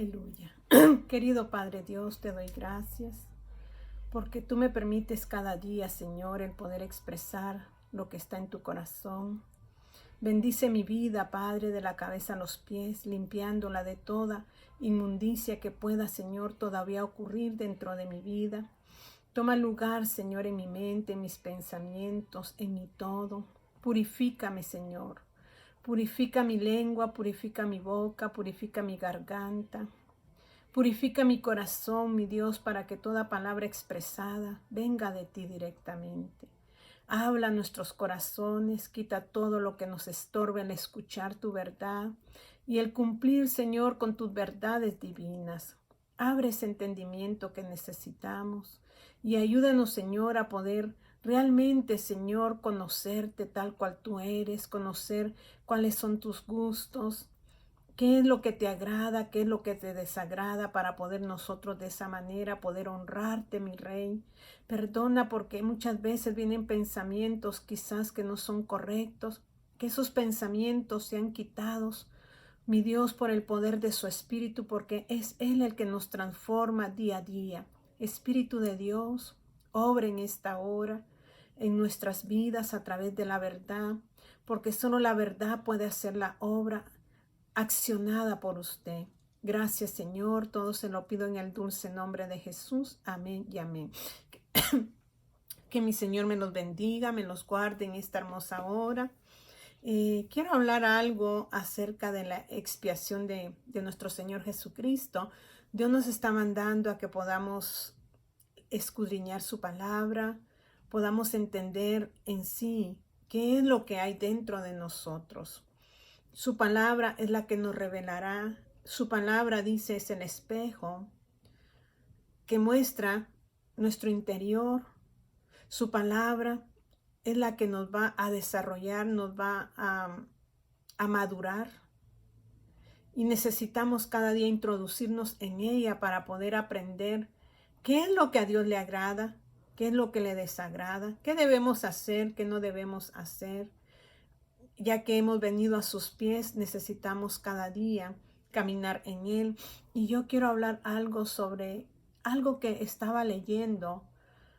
Aleluya. Querido Padre Dios, te doy gracias porque tú me permites cada día, Señor, el poder expresar lo que está en tu corazón. Bendice mi vida, Padre, de la cabeza a los pies, limpiándola de toda inmundicia que pueda, Señor, todavía ocurrir dentro de mi vida. Toma lugar, Señor, en mi mente, en mis pensamientos, en mi todo. Purifícame, Señor. Purifica mi lengua, purifica mi boca, purifica mi garganta. Purifica mi corazón, mi Dios, para que toda palabra expresada venga de ti directamente. Habla a nuestros corazones, quita todo lo que nos estorbe al escuchar tu verdad y el cumplir, Señor, con tus verdades divinas. Abre ese entendimiento que necesitamos y ayúdanos, Señor, a poder realmente, Señor, conocerte tal cual tú eres, conocer cuáles son tus gustos, qué es lo que te agrada, qué es lo que te desagrada, para poder nosotros de esa manera poder honrarte, mi Rey. Perdona porque muchas veces vienen pensamientos quizás que no son correctos, que esos pensamientos sean quitados, mi Dios, por el poder de su Espíritu, porque es Él el que nos transforma día a día. Espíritu de Dios, obra en esta hora, en nuestras vidas a través de la verdad, porque solo la verdad puede hacer la obra accionada por usted. Gracias, Señor. Todo se lo pido en el dulce nombre de Jesús. Amén y amén. Que mi Señor me los bendiga, me los guarde en esta hermosa hora. Quiero hablar algo acerca de la expiación de nuestro Señor Jesucristo. Dios nos está mandando a que podamos escudriñar su palabra, podamos entender en sí qué es lo que hay dentro de nosotros. Su palabra es la que nos revelará. Su palabra, dice, es el espejo que muestra nuestro interior. Su palabra es la que nos va a desarrollar, nos va a madurar. Y necesitamos cada día introducirnos en ella para poder aprender qué es lo que a Dios le agrada, qué es lo que le desagrada, qué debemos hacer, qué no debemos hacer. Ya que hemos venido a sus pies, necesitamos cada día caminar en Él. Y yo quiero hablar algo sobre algo que estaba leyendo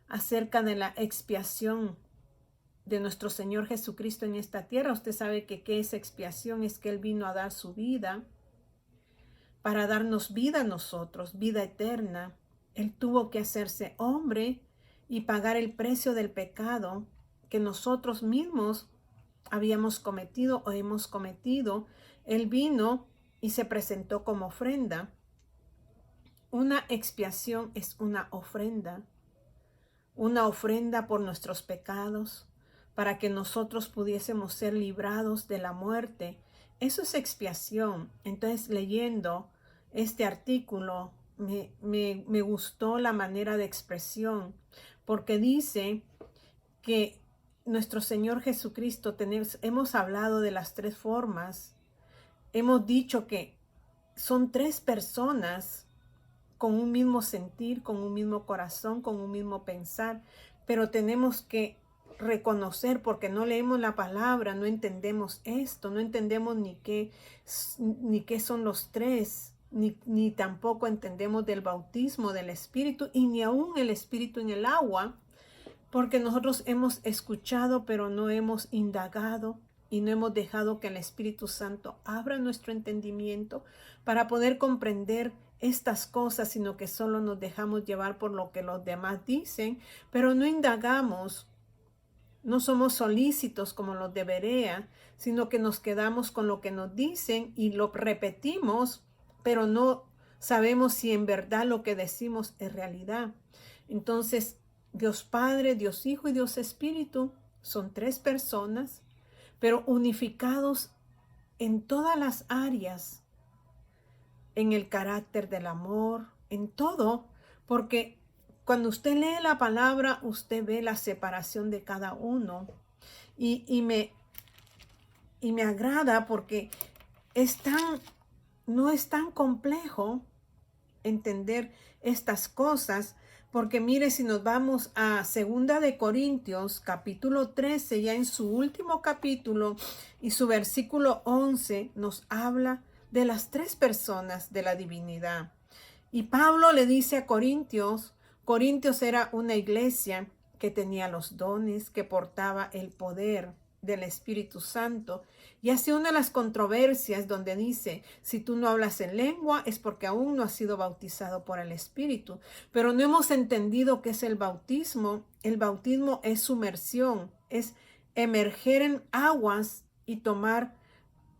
acerca de la expiación de nuestro Señor Jesucristo en esta tierra. Usted sabe que qué es expiación, es que Él vino a dar su vida para darnos vida a nosotros, vida eterna. Él tuvo que hacerse hombre y pagar el precio del pecado que nosotros mismos habíamos cometido o hemos cometido. Él vino y se presentó como ofrenda. Una expiación es una ofrenda por nuestros pecados, para que nosotros pudiésemos ser librados de la muerte. Eso es expiación. Entonces, leyendo este artículo, me gustó la manera de expresión, porque dice que nuestro Señor Jesucristo, hemos hablado de las tres formas. Hemos dicho que son tres personas con un mismo sentir, con un mismo corazón, con un mismo pensar, pero tenemos que reconocer, porque no leemos la palabra, no entendemos esto, no entendemos ni qué son los tres, ni tampoco entendemos del bautismo del Espíritu, y ni aún el Espíritu en el agua, porque nosotros hemos escuchado, pero no hemos indagado y no hemos dejado que el Espíritu Santo abra nuestro entendimiento para poder comprender estas cosas, sino que solo nos dejamos llevar por lo que los demás dicen, pero no indagamos, no somos solícitos como los de Berea, sino que nos quedamos con lo que nos dicen y lo repetimos, pero no sabemos si en verdad lo que decimos es realidad. Entonces, Dios Padre, Dios Hijo y Dios Espíritu son tres personas, pero unificados en todas las áreas, en el carácter del amor, en todo, porque cuando usted lee la palabra, usted ve la separación de cada uno y me agrada porque no es tan complejo entender estas cosas, porque mire, si nos vamos a 2 de Corintios, capítulo 13, ya en su último capítulo y su versículo 11 nos habla de las tres personas de la divinidad. Y Pablo le dice a Corintios era una iglesia que tenía los dones, que portaba el poder del Espíritu Santo. Y hace una de las controversias donde dice, si tú no hablas en lengua es porque aún no has sido bautizado por el Espíritu. Pero no hemos entendido qué es el bautismo. El bautismo es sumersión, es emerger en aguas y tomar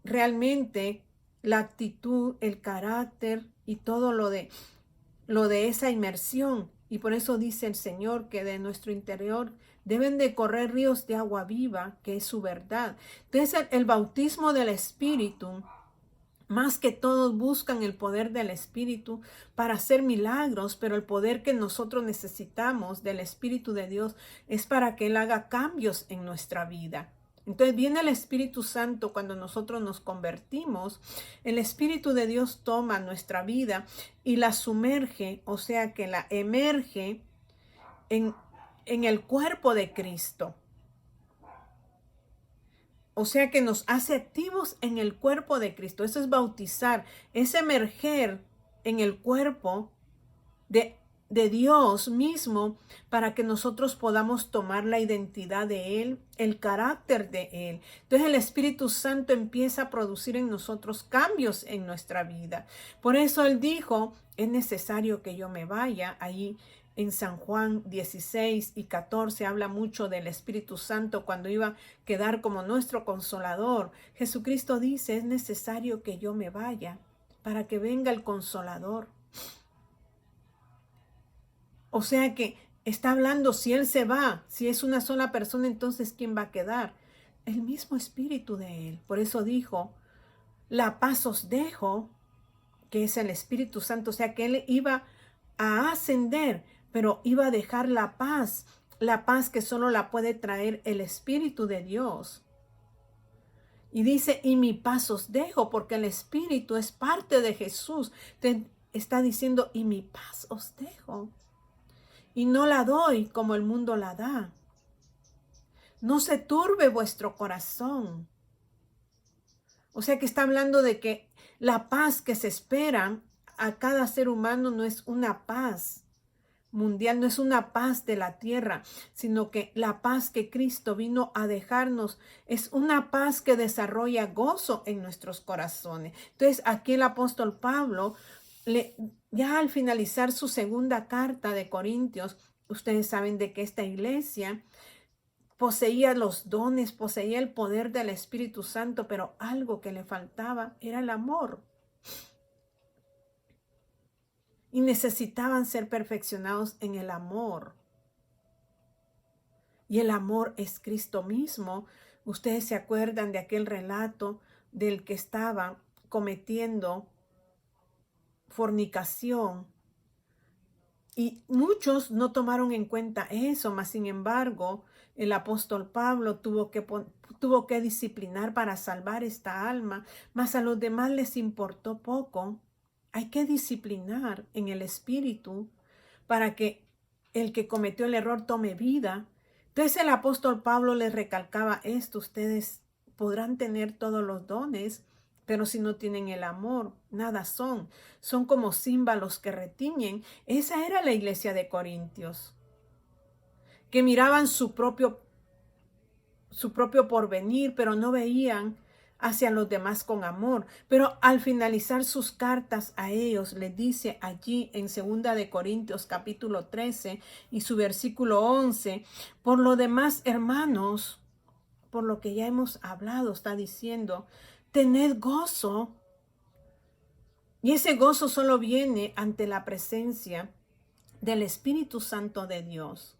realmente la actitud, el carácter y todo lo de esa inmersión. Y por eso dice el Señor que de nuestro interior deben de correr ríos de agua viva, que es su verdad. Entonces el bautismo del Espíritu, más que todos buscan el poder del Espíritu para hacer milagros, pero el poder que nosotros necesitamos del Espíritu de Dios es para que Él haga cambios en nuestra vida. Entonces viene el Espíritu Santo cuando nosotros nos convertimos. El Espíritu de Dios toma nuestra vida y la sumerge, o sea que la emerge en el cuerpo de Cristo. O sea que nos hace activos en el cuerpo de Cristo. Eso es bautizar, es emerger en el cuerpo de Dios mismo para que nosotros podamos tomar la identidad de Él, el carácter de Él. Entonces el Espíritu Santo empieza a producir en nosotros cambios en nuestra vida. Por eso Él dijo, es necesario que yo me vaya. Ahí en San Juan 16 y 14 habla mucho del Espíritu Santo cuando iba a quedar como nuestro consolador. Jesucristo dice, es necesario que yo me vaya para que venga el consolador. O sea que está hablando, si Él se va, si es una sola persona, entonces ¿quién va a quedar? El mismo Espíritu de Él. Por eso dijo, la paz os dejo, que es el Espíritu Santo. O sea que Él iba a ascender, pero iba a dejar la paz que solo la puede traer el Espíritu de Dios. Y dice, y mi paz os dejo, porque el Espíritu es parte de Jesús. Te está diciendo, y mi paz os dejo. Y no la doy como el mundo la da. No se turbe vuestro corazón. O sea que está hablando de que la paz que se espera a cada ser humano no es una paz mundial, no es una paz de la tierra, sino que la paz que Cristo vino a dejarnos es una paz que desarrolla gozo en nuestros corazones. Entonces aquí el apóstol Pablo, ya al finalizar su segunda carta de Corintios, ustedes saben de que esta iglesia poseía los dones, poseía el poder del Espíritu Santo, pero algo que le faltaba era el amor. Y necesitaban ser perfeccionados en el amor. Y el amor es Cristo mismo. Ustedes se acuerdan de aquel relato del que estaba cometiendo fornicación. Y muchos no tomaron en cuenta eso, mas sin embargo, el apóstol Pablo tuvo que disciplinar para salvar esta alma, mas a los demás les importó poco. Hay que disciplinar en el espíritu para que el que cometió el error tome vida. Entonces el apóstol Pablo les recalcaba esto, ustedes podrán tener todos los dones, pero si no tienen el amor, nada son. Son como címbalos que retiñen. Esa era la iglesia de Corintios, que miraban su propio porvenir, pero no veían hacia los demás con amor. Pero al finalizar sus cartas a ellos, les dice allí en 2 de Corintios capítulo 13 y su versículo 11, por lo demás, hermanos, por lo que ya hemos hablado, está diciendo, tened gozo. Y ese gozo solo viene ante la presencia del Espíritu Santo de Dios.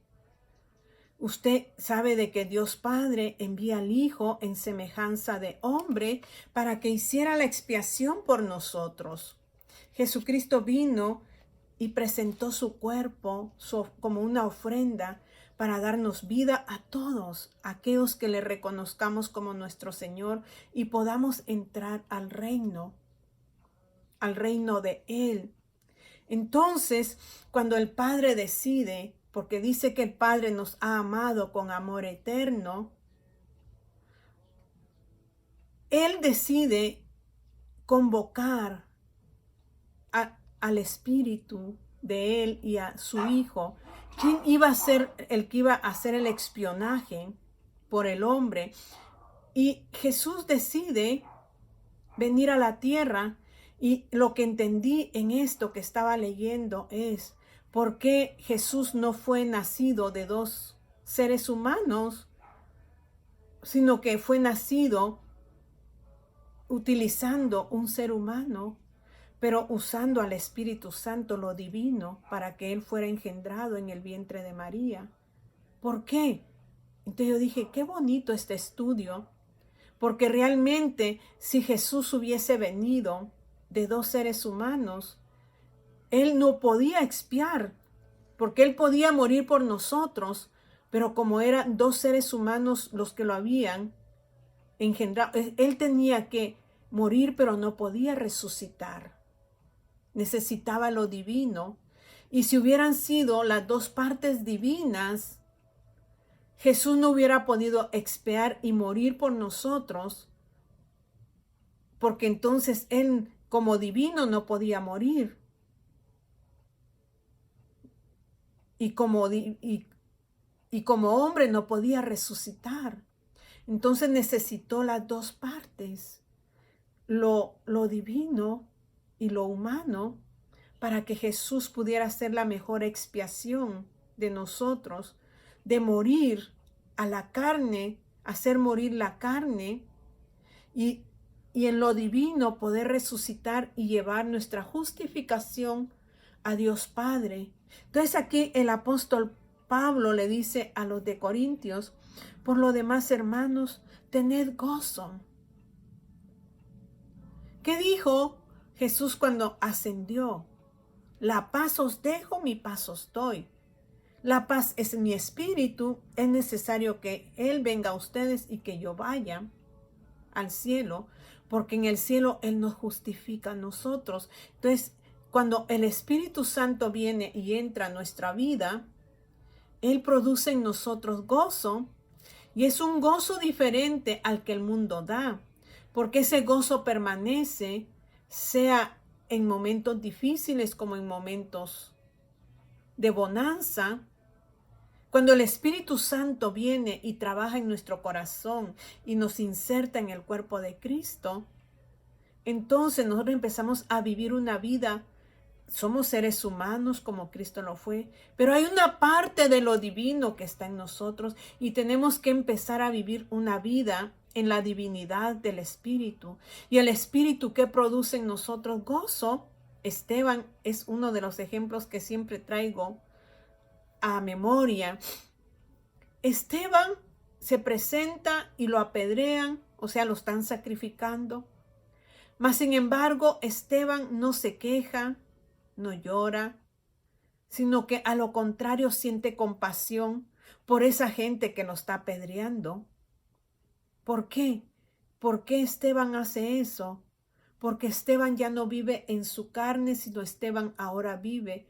Usted sabe de que Dios Padre envía al Hijo en semejanza de hombre para que hiciera la expiación por nosotros. Jesucristo vino y presentó su cuerpo como una ofrenda para darnos vida a todos aquellos que le reconozcamos como nuestro Señor y podamos entrar al reino de Él. Entonces, cuando el Padre decide, porque dice que el Padre nos ha amado con amor eterno, Él decide convocar al Espíritu de Él y a su Hijo, ¿quién iba a ser el que iba a hacer el espionaje por el hombre? Y Jesús decide venir a la tierra, y lo que entendí en esto que estaba leyendo es por qué Jesús no fue nacido de dos seres humanos, sino que fue nacido utilizando un ser humano, pero usando al Espíritu Santo, lo divino, para que Él fuera engendrado en el vientre de María. ¿Por qué? Entonces yo dije, qué bonito este estudio, porque realmente si Jesús hubiese venido de dos seres humanos, Él no podía expiar, porque Él podía morir por nosotros, pero como eran dos seres humanos los que lo habían engendrado, Él tenía que morir, pero no podía resucitar. Necesitaba lo divino. Y si hubieran sido las dos partes divinas, Jesús no hubiera podido expiar y morir por nosotros, porque entonces Él como divino no podía morir. Y como hombre no podía resucitar. Entonces necesitó las dos partes, lo divino y lo humano, para que Jesús pudiera ser la mejor expiación de nosotros, de morir a la carne, hacer morir la carne, y en lo divino poder resucitar y llevar nuestra justificación a Dios Padre. Entonces aquí el apóstol Pablo le dice a los de Corintios: por lo demás, hermanos, tened gozo. ¿Qué dijo Jesús cuando ascendió? La paz os dejo, mi paz os doy. La paz es mi espíritu. Es necesario que Él venga a ustedes y que yo vaya al cielo, porque en el cielo Él nos justifica a nosotros. Entonces, cuando el Espíritu Santo viene y entra a nuestra vida, Él produce en nosotros gozo, y es un gozo diferente al que el mundo da, porque ese gozo permanece, sea en momentos difíciles como en momentos de bonanza. Cuando el Espíritu Santo viene y trabaja en nuestro corazón y nos inserta en el cuerpo de Cristo, entonces nosotros empezamos a vivir una vida. Somos seres humanos como Cristo lo fue, pero hay una parte de lo divino que está en nosotros, y tenemos que empezar a vivir una vida en la divinidad del Espíritu. Y el Espíritu que produce en nosotros gozo. Esteban es uno de los ejemplos que siempre traigo a memoria. Esteban se presenta y lo apedrean, o sea, lo están sacrificando. Mas sin embargo, Esteban no se queja, no llora, sino que a lo contrario siente compasión por esa gente que lo está apedreando. ¿Por qué? ¿Por qué Esteban hace eso? Porque Esteban ya no vive en su carne, sino Esteban ahora vive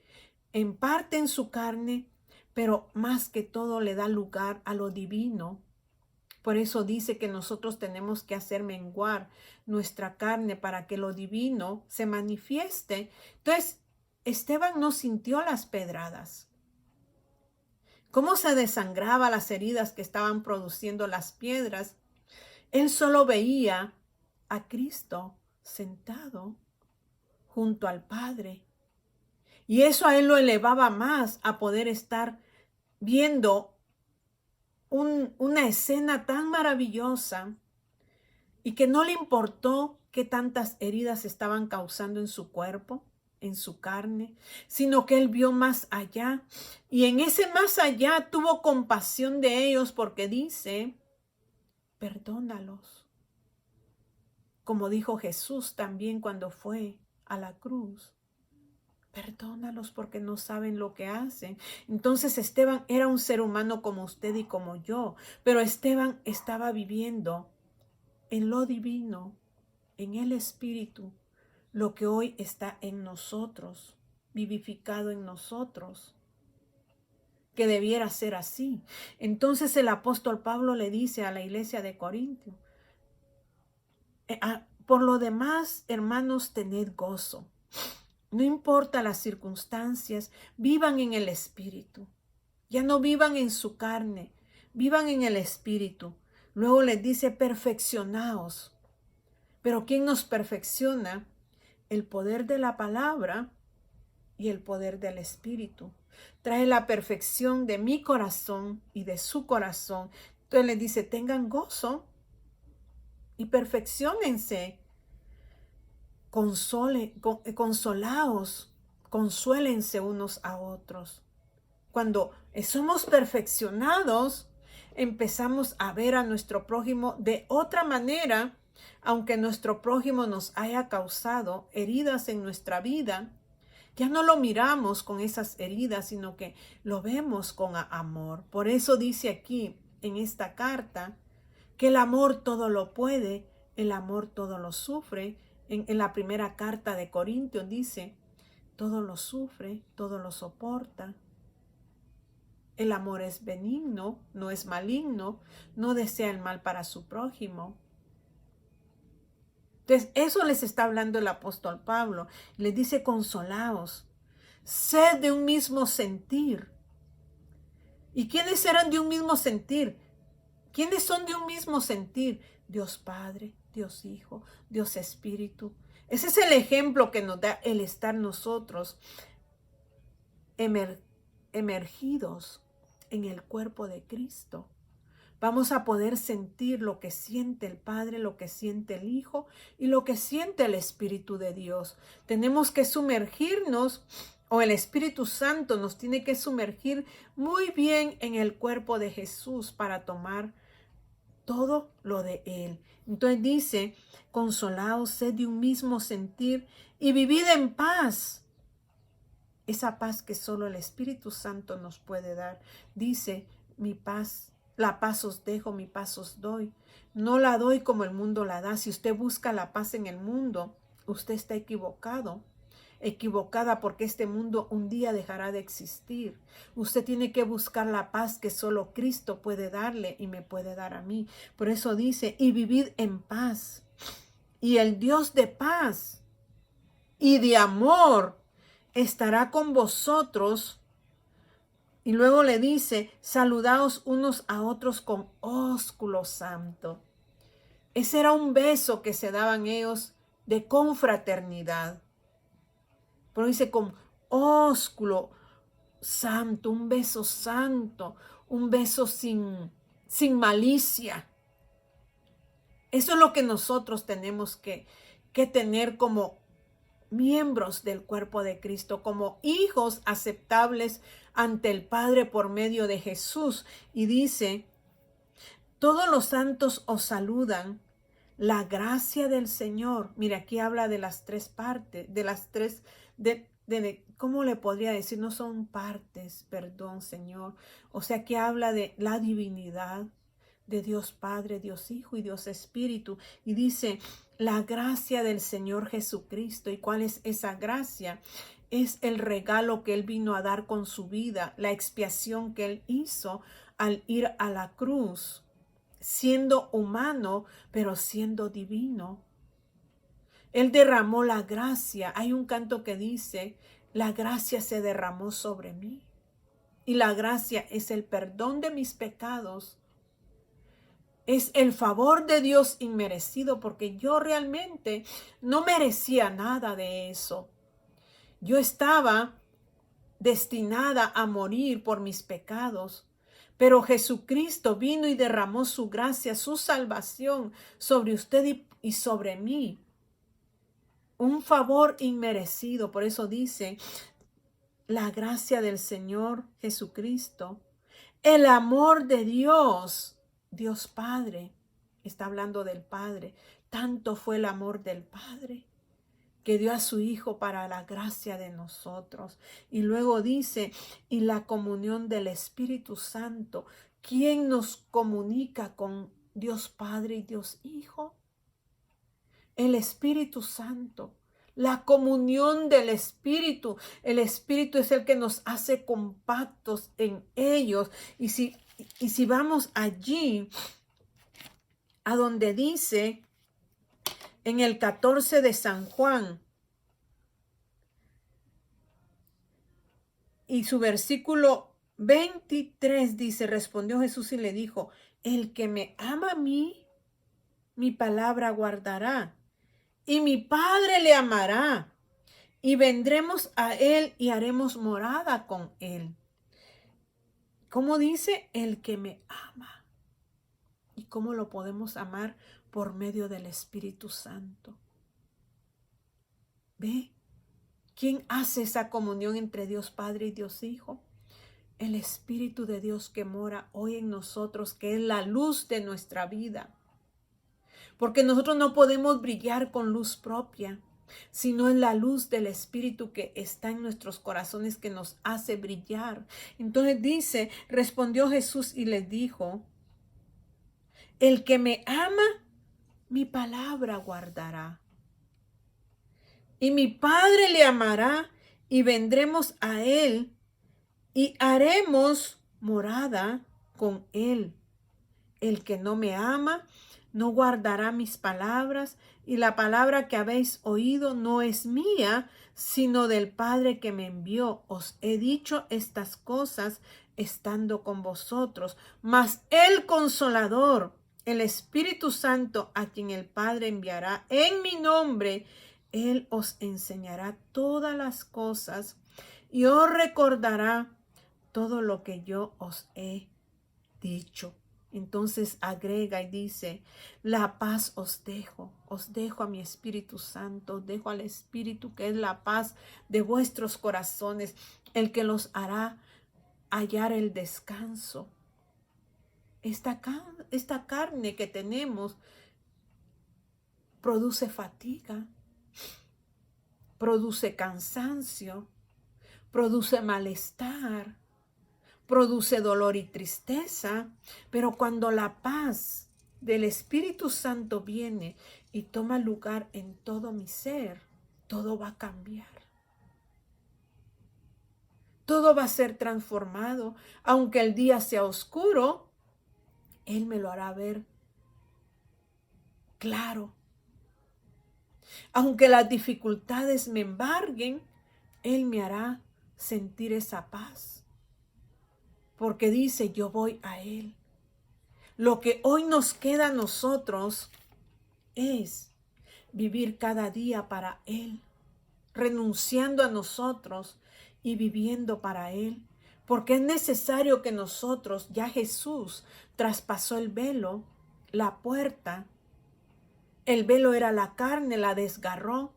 en parte en su carne, pero más que todo le da lugar a lo divino. Por eso dice que nosotros tenemos que hacer menguar nuestra carne para que lo divino se manifieste. Entonces, Esteban no sintió las pedradas. Cómo se desangraba las heridas que estaban produciendo las piedras. Él solo veía a Cristo sentado junto al Padre. Y eso a él lo elevaba más a poder estar viendo una escena tan maravillosa, y que no le importó qué tantas heridas estaban causando en su cuerpo, en su carne, sino que él vio más allá, y en ese más allá tuvo compasión de ellos, porque dice: perdónalos, como dijo Jesús también cuando fue a la cruz. Perdónalos porque no saben lo que hacen. Entonces Esteban era un ser humano como usted y como yo, pero Esteban estaba viviendo en lo divino, en el Espíritu, lo que hoy está en nosotros, vivificado en nosotros, que debiera ser así. Entonces el apóstol Pablo le dice a la iglesia de Corintio: Por lo demás, hermanos, tened gozo. No importa las circunstancias, vivan en el Espíritu. Ya no vivan en su carne, vivan en el Espíritu. Luego les dice, perfeccionaos. Pero ¿quién nos perfecciona? El poder de la palabra y el poder del Espíritu. Trae la perfección de mi corazón y de su corazón. Entonces les dice, tengan gozo y perfecciónense. Consolaos, consuélense unos a otros. Cuando somos perfeccionados, empezamos a ver a nuestro prójimo de otra manera, aunque nuestro prójimo nos haya causado heridas en nuestra vida. Ya no lo miramos con esas heridas, sino que lo vemos con amor. Por eso dice aquí en esta carta que el amor todo lo puede, el amor todo lo sufre. En la primera carta de Corintios dice, todo lo sufre, todo lo soporta. El amor es benigno, no es maligno, no desea el mal para su prójimo. Entonces, eso les está hablando el apóstol Pablo. Les dice, consolaos, sed de un mismo sentir. ¿Y quiénes eran de un mismo sentir? ¿Quiénes son de un mismo sentir? Dios Padre, Dios Hijo, Dios Espíritu. Ese es el ejemplo que nos da el estar nosotros emergidos en el cuerpo de Cristo. Vamos a poder sentir lo que siente el Padre, lo que siente el Hijo y lo que siente el Espíritu de Dios. Tenemos que sumergirnos, o el Espíritu Santo nos tiene que sumergir muy bien en el cuerpo de Jesús para tomar todo lo de Él. Entonces dice, consolaos, sed de un mismo sentir y vivid en paz. Esa paz que solo el Espíritu Santo nos puede dar. Dice, mi paz, la paz os dejo, mi paz os doy. No la doy como el mundo la da. Si usted busca la paz en el mundo, usted está equivocado. Equivocada, porque este mundo un día dejará de existir. Usted tiene que buscar la paz que solo Cristo puede darle y me puede dar a mí. Por eso dice, y vivid en paz. Y el Dios de paz y de amor estará con vosotros. Y luego le dice, saludaos unos a otros con ósculo santo. Ese era un beso que se daban ellos de confraternidad. Pero dice con ósculo santo, un beso santo, un beso sin malicia. Eso es lo que nosotros tenemos que tener como miembros del cuerpo de Cristo, como hijos aceptables ante el Padre por medio de Jesús. Y dice, todos los santos os saludan, la gracia del Señor. Mira, aquí habla de las tres partes, de las tres, ¿cómo le podría decir? No son partes, perdón, Señor. O sea, que habla de la divinidad de Dios Padre, Dios Hijo y Dios Espíritu. Y dice, la gracia del Señor Jesucristo. ¿Y cuál es esa gracia? Es el regalo que Él vino a dar con su vida, la expiación que Él hizo al ir a la cruz, siendo humano, pero siendo divino. Él derramó la gracia. Hay un canto que dice, la gracia se derramó sobre mí. Y la gracia es el perdón de mis pecados. Es el favor de Dios inmerecido, porque yo realmente no merecía nada de eso. Yo estaba destinada a morir por mis pecados, pero Jesucristo vino y derramó su gracia, su salvación sobre usted y sobre mí. Un favor inmerecido. Por eso dice, la gracia del Señor Jesucristo, el amor de Dios, Dios Padre, está hablando del Padre. Tanto fue el amor del Padre que dio a su Hijo para la gracia de nosotros. Y luego dice, y la comunión del Espíritu Santo. ¿Quién nos comunica con Dios Padre y Dios Hijo? El Espíritu Santo. La comunión del Espíritu. El Espíritu es el que nos hace compactos en ellos. Y si vamos allí, a donde dice en el 14 de San Juan. Y su versículo 23 dice, respondió Jesús y le dijo, el que me ama a mí, mi palabra guardará, y mi Padre le amará, y vendremos a él y haremos morada con él. ¿Cómo dice? El que me ama. ¿Y cómo lo podemos amar? Por medio del Espíritu Santo. ¿Ve? ¿Quién hace esa comunión entre Dios Padre y Dios Hijo? El Espíritu de Dios que mora hoy en nosotros, que es la luz de nuestra vida. Porque nosotros no podemos brillar con luz propia, sino en la luz del Espíritu que está en nuestros corazones, que nos hace brillar. Entonces dice, respondió Jesús y les dijo, el que me ama, mi palabra guardará. Y mi Padre le amará, y vendremos a él, y haremos morada con él. El que no me ama, no guardará mis palabras, y la palabra que habéis oído no es mía, sino del Padre que me envió. Os he dicho estas cosas estando con vosotros. Mas el Consolador, el Espíritu Santo, a quien el Padre enviará en mi nombre, Él os enseñará todas las cosas y os recordará todo lo que yo os he dicho. Entonces agrega y dice, la paz os dejo a mi Espíritu Santo, os dejo al Espíritu que es la paz de vuestros corazones, el que los hará hallar el descanso. Esta carne que tenemos produce fatiga, produce cansancio, produce malestar, produce dolor y tristeza, pero cuando la paz del Espíritu Santo viene y toma lugar en todo mi ser, todo va a cambiar. Todo va a ser transformado. Aunque el día sea oscuro, Él me lo hará ver claro. Aunque las dificultades me embarguen, Él me hará sentir esa paz. Porque dice, yo voy a Él. Lo que hoy nos queda a nosotros es vivir cada día para Él, renunciando a nosotros y viviendo para Él. Porque es necesario que nosotros, ya Jesús traspasó el velo, la puerta. El velo era la carne, la desgarró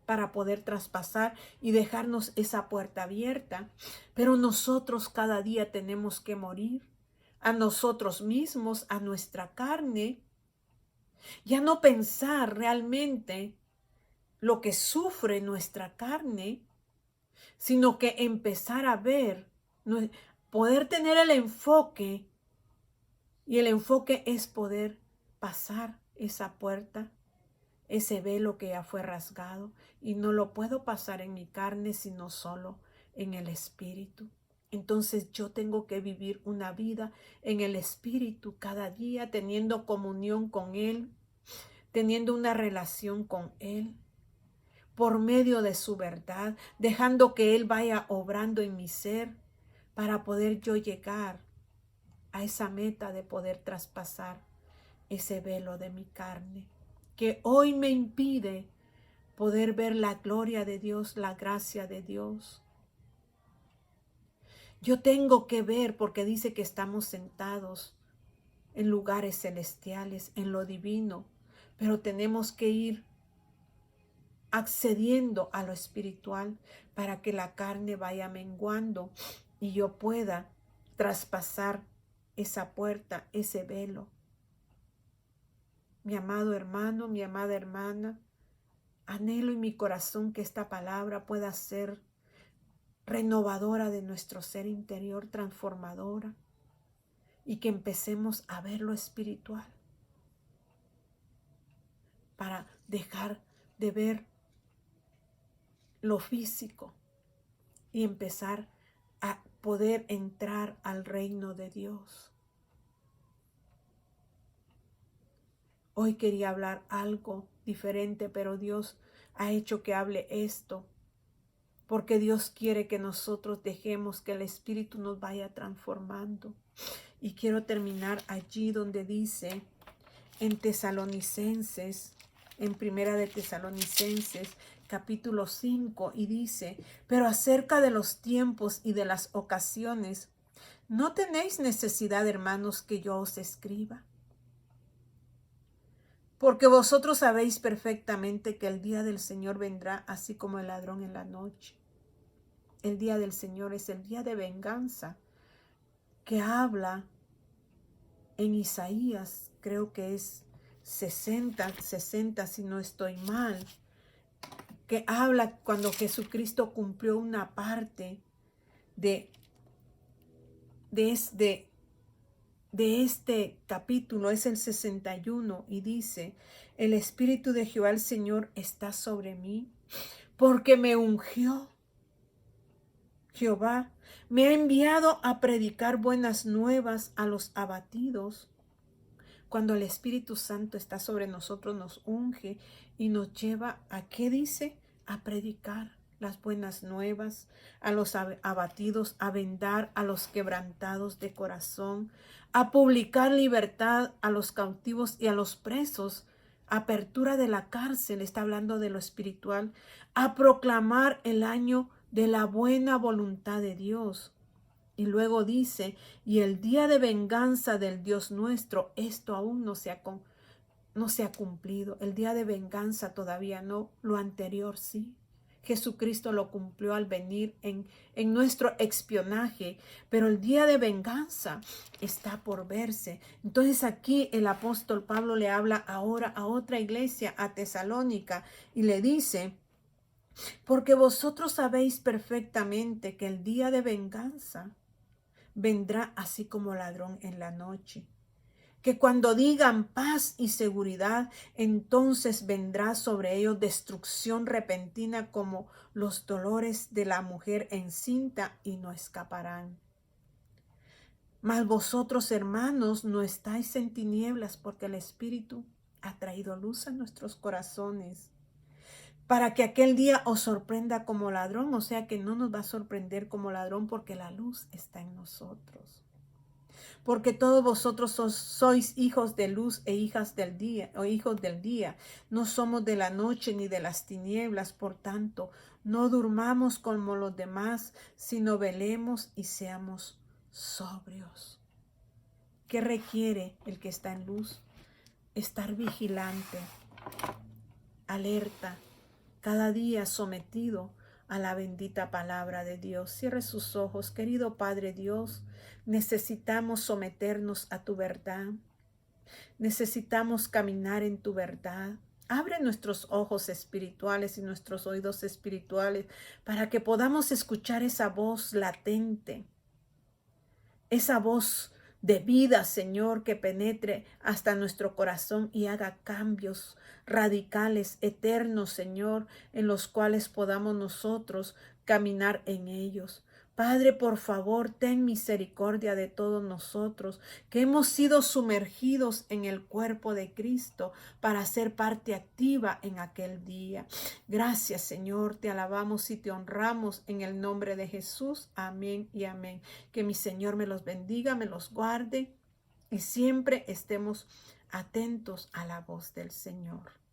para poder traspasar y dejarnos esa puerta abierta. Pero nosotros cada día tenemos que morir a nosotros mismos, a nuestra carne. Ya no pensar realmente lo que sufre nuestra carne, sino que empezar a ver, poder tener el enfoque, y el enfoque es poder pasar esa puerta, ese velo que ya fue rasgado, y no lo puedo pasar en mi carne, sino solo en el Espíritu. Entonces yo tengo que vivir una vida en el Espíritu cada día, teniendo comunión con Él, teniendo una relación con Él, por medio de su verdad, dejando que Él vaya obrando en mi ser para poder yo llegar a esa meta de poder traspasar ese velo de mi carne, que hoy me impide poder ver la gloria de Dios, la gracia de Dios. Yo tengo que ver, porque dice que estamos sentados en lugares celestiales, en lo divino, pero tenemos que ir accediendo a lo espiritual para que la carne vaya menguando y yo pueda traspasar esa puerta, ese velo. Mi amado hermano, mi amada hermana, anhelo en mi corazón que esta palabra pueda ser renovadora de nuestro ser interior, transformadora, y que empecemos a ver lo espiritual para dejar de ver lo físico y empezar a poder entrar al reino de Dios. Hoy quería hablar algo diferente, pero Dios ha hecho que hable esto, porque Dios quiere que nosotros dejemos que el Espíritu nos vaya transformando. Y quiero terminar allí donde dice en Tesalonicenses, en Primera de Tesalonicenses, capítulo 5, y dice: pero acerca de los tiempos y de las ocasiones, no tenéis necesidad, hermanos, que yo os escriba, porque vosotros sabéis perfectamente que el día del Señor vendrá así como el ladrón en la noche. El día del Señor es el día de venganza que habla en Isaías, creo que es 60 si no estoy mal, que habla cuando Jesucristo cumplió una parte de este capítulo, es el 61, y dice: el Espíritu de Jehová el Señor está sobre mí, porque me ungió. Jehová me ha enviado a predicar buenas nuevas a los abatidos. Cuando el Espíritu Santo está sobre nosotros, nos unge y nos lleva a, ¿qué dice? A predicar las buenas nuevas a los abatidos, a vendar a los quebrantados de corazón, a publicar libertad a los cautivos y a los presos, apertura de la cárcel, está hablando de lo espiritual, a proclamar el año de la buena voluntad de Dios. Y luego dice: y el día de venganza del Dios nuestro, esto aún no se ha cumplido. El día de venganza todavía no, lo anterior sí. Jesucristo lo cumplió al venir en nuestro espionaje, pero el día de venganza está por verse. Entonces aquí el apóstol Pablo le habla ahora a otra iglesia, a Tesalónica, y le dice: porque vosotros sabéis perfectamente que el día de venganza vendrá así como ladrón en la noche. Que cuando digan paz y seguridad, entonces vendrá sobre ellos destrucción repentina como los dolores de la mujer encinta, y no escaparán. Mas vosotros, hermanos, no estáis en tinieblas, porque el Espíritu ha traído luz a nuestros corazones, para que aquel día os sorprenda como ladrón. O sea que no nos va a sorprender como ladrón, porque la luz está en nosotros. Porque todos vosotros sois hijos de luz e hijas del día, o hijos del día. No somos de la noche ni de las tinieblas. Por tanto, no durmamos como los demás, sino velemos y seamos sobrios. ¿Qué requiere el que está en luz? Estar vigilante, alerta, cada día sometido a la bendita palabra de Dios. Cierre sus ojos, querido Padre Dios. Necesitamos someternos a tu verdad. Necesitamos caminar en tu verdad. Abre nuestros ojos espirituales y nuestros oídos espirituales para que podamos escuchar esa voz latente, esa voz de vida, Señor, que penetre hasta nuestro corazón y haga cambios radicales, eternos, Señor, en los cuales podamos nosotros caminar en ellos. Padre, por favor, ten misericordia de todos nosotros que hemos sido sumergidos en el cuerpo de Cristo para ser parte activa en aquel día. Gracias, Señor, te alabamos y te honramos en el nombre de Jesús. Amén y amén. Que mi Señor me los bendiga, me los guarde y siempre estemos atentos a la voz del Señor.